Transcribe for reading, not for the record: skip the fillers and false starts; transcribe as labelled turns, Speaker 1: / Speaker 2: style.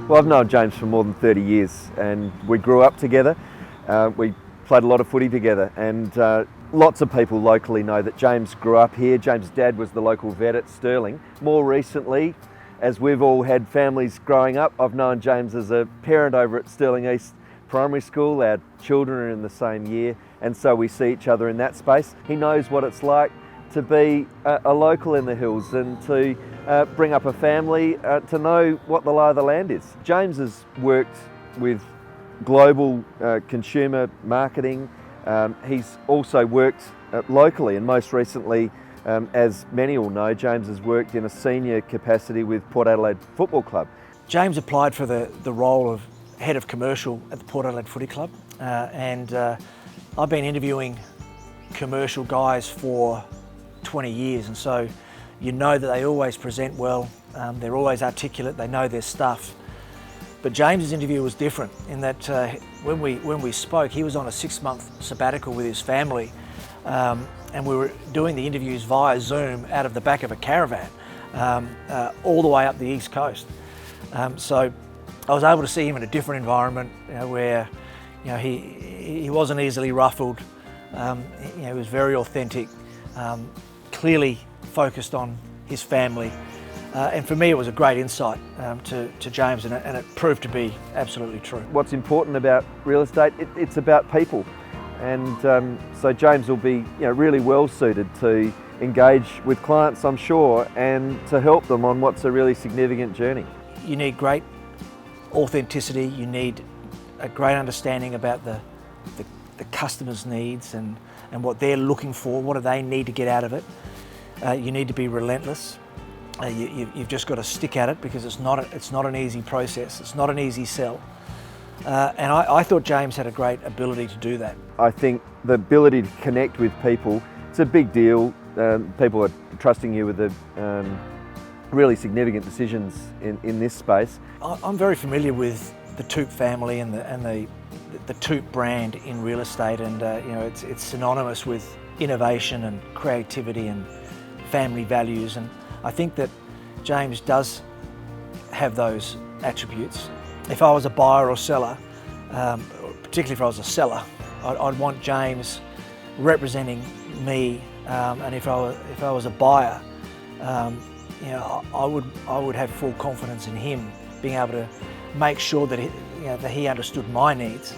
Speaker 1: Well, I've known James for more than 30 years and we grew up together. We played a lot of footy together and lots of people locally know that James grew up here. James' dad was the local vet at Stirling. More recently, as we've all had families growing up, I've known James as a parent over at Stirling East Primary School. Our children are in the same year and so we see each other in that space. He knows what it's like to be a local in the hills and to bring up a family, to know what the lay of the land is. James has worked with global consumer marketing. He's also worked locally, and most recently, as many will know, James has worked in a senior capacity with Port Adelaide Football Club.
Speaker 2: James applied for the role of head of commercial at the Port Adelaide Footy Club, and I've been interviewing commercial guys for 20 years, and so you know that they always present well, they're always articulate, they know their stuff. But James's interview was different in that when we spoke, he was on a 6-month sabbatical with his family, and we were doing the interviews via Zoom out of the back of a caravan, all the way up the East Coast. So I was able to see him in a different environment, where he wasn't easily ruffled. He was very authentic, clearly focused on his family. And for me, it was a great insight to James, and it proved to be absolutely true.
Speaker 1: What's important about real estate, it's about people. And so James will be really well suited to engage with clients, I'm sure, and to help them on what's a really significant journey.
Speaker 2: You need great authenticity, you need a great understanding about the customer's needs and what they're looking for, what do they need to get out of it. You need to be relentless. You've just got to stick at it because it's not an easy process, it's not an easy sell. And I thought James had a great ability to do that.
Speaker 1: I think the ability to connect with people, it's a big deal. People are trusting you with the really significant decisions in this space.
Speaker 2: I'm very familiar with the TOOP family and the TOOP brand in real estate, and it's synonymous with innovation and creativity and family values, and I think that James does have those attributes. If I was a buyer or seller, particularly if I was a seller, I'd want James representing me, and if I was a buyer, I would have full confidence in him being able to make sure that he understood my needs